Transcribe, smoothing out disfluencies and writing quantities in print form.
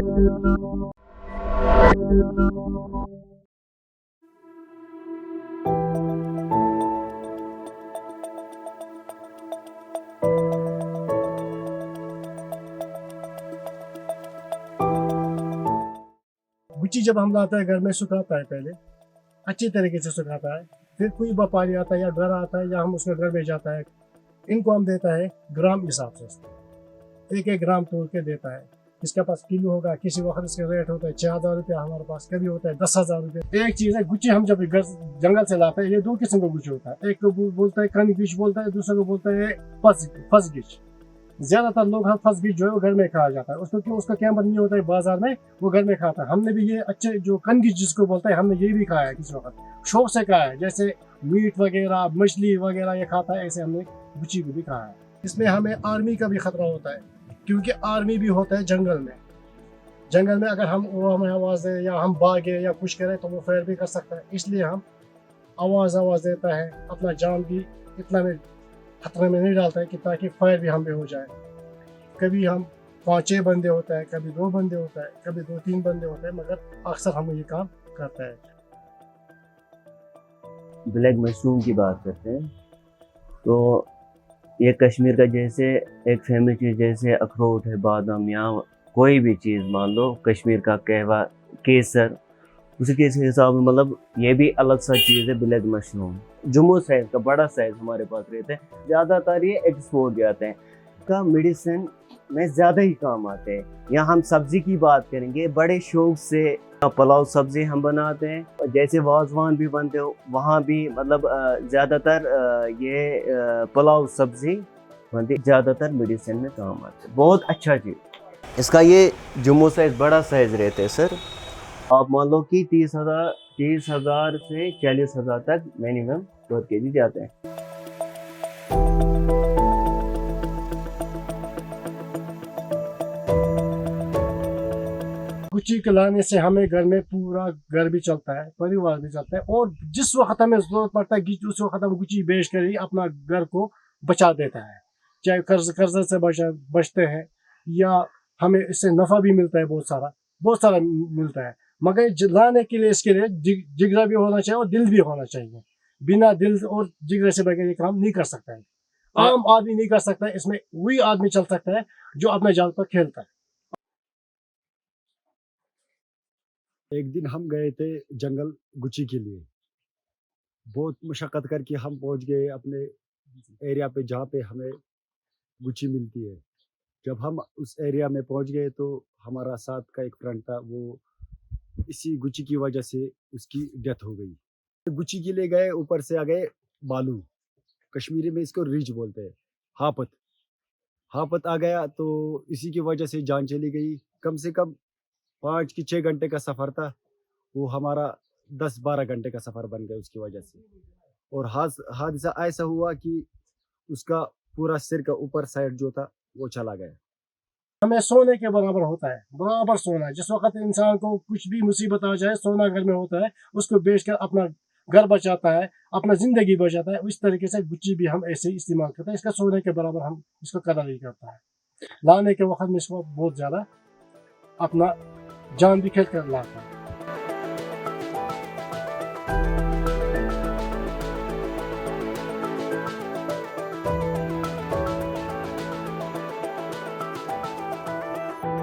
Gucci जब हम लाते हैं घर में सुखाता है, पहले अच्छी तरीके से सुखाता है, फिर कोई व्यापारी आता है या घर आता है या हम उसके घर में जाता है, इनको हम देता है ग्राम हिसाब से, एक एक ग्राम तोड़ के देता है। इसके पास किलो होगा, किसी वक्त इसका रेट होता है 6,000 रुपया, हमारे पास कभी होता है 10,000 रुपये। एक चीज़ है, गुच्ची हम जब जंगल से लाते हैं, ये दो किस्म का गुच्ची होता है, एक को बोलता है कन गिच बोलता है, दूसरे को बोलता है फस गिच। ज्यादातर लोग हम फस गिच जो है वो घर में खाया जाता है, उसको क्यों, उसका कैमर नहीं होता है बाजार में, वो घर में खाता है। हमने भी ये अच्छे जो कन गिच जिसको बोलता है, हमने ये भी खाया है किसी वक्त, शौक से खाया है, जैसे मीट वगैरह मछली वगैरह ये खाता है, ऐसे हमने गुच्ची को भी खाया है। इसमें हमें आर्मी का भी खतरा होता है, क्योंकि आर्मी भी होता है जंगल में। जंगल में अगर हम हमें आवाज़ दे या हम भागे या कुछ करें तो वो फायर भी कर सकता है, इसलिए हम आवाज़ देता है, अपना जान भी इतना में खतरे में नहीं डालता है कि ताकि फायर भी हम पे हो जाए। कभी हम 5-6 बंदे होता है, कभी 2 बंदे होता है, कभी 2-3 बंदे होते हैं, मगर अक्सर हम ये काम करते हैं। ब्लैक मशरूम की बात करते हैं तो ये कश्मीर का जैसे एक फेमस चीज़ जैसे अखरोट है, बादाम या कोई भी चीज़ मान लो, कश्मीर का कहवा, केसर, उसी के हिसाब में मतलब ये भी अलग सा चीज़ है ब्लैक मशरूम। जम्मू साइज़ का बड़ा साइज़ हमारे पास रहता है, ज़्यादातर ये एक्सपोर्ट जाते हैं, का मेडिसिन में ज़्यादा ही काम आते हैं। यहाँ हम सब्ज़ी की बात करेंगे, बड़े शौक से पुलाव सब्ज़ी हम बनाते हैं, जैसे वाजवान भी बनते हो वहाँ भी मतलब ज़्यादातर ये पुलाव सब्ज़ी बनती, ज़्यादातर मेडिसिन में काम आते हैं। बहुत अच्छा चीज़ इसका ये जम्मू साइज़ बड़ा साइज़ रहते हैं सर। आप मान लो कि 30,000 से 40,000 तक मिनिमम पर केजी जाते हैं। गुच्ची के लाने से हमें घर में पूरा घर भी चलता है, परिवार भी चलता है, और जिस वक्त हमें जरूरत पड़ता है उस वक्त हम गुच्ची बेच कर ही अपना घर को बचा देता है। चाहे कर्ज से बचते हैं या हमें इससे नफा भी मिलता है, बहुत सारा मिलता है। मगर लाने के लिए इसके लिए जिगरा भी होना चाहिए और दिल भी होना चाहिए। बिना दिल और जिगरे से बगैर ये काम नहीं कर सकता है, आम आदमी नहीं कर सकता है। इसमें वही आदमी चल सकता है जो अपने जाल पर खेलता है। एक दिन हम गए थे जंगल गुच्ची के लिए, बहुत मशक्क़त करके हम पहुंच गए अपने एरिया पे जहाँ पे हमें गुच्ची मिलती है। जब हम उस एरिया में पहुंच गए तो हमारा साथ का एक फ्रेंड था, वो इसी गुच्ची की वजह से उसकी डेथ हो गई। गुच्ची के लिए गए, ऊपर से आ गए बालू, कश्मीरी में इसको रिज बोलते हैं, हापत आ गया, तो इसी की वजह से जान चली गई। कम से कम 5 कि 6 घंटे का सफ़र था, वो हमारा 10-12 घंटे का सफ़र बन गया उसकी वजह से। और हादसा ऐसा हुआ कि उसका पूरा सिर का ऊपर साइड जो था वो चला गया। हमें सोने के बराबर होता है, बराबर सोना। जिस वक्त इंसान को कुछ भी मुसीबत आ जाए, सोना घर में होता है, उसको बेचकर अपना घर बचाता है, अपना जिंदगी बचाता है। उस तरीके से गुच्ची भी हम ऐसे ही इस्तेमाल करते हैं, इसका सोने के बराबर हम इसको कदर नहीं करता है। लाने के वक्त में इसको बहुत ज़्यादा अपना जान भी खेल कर लाता है।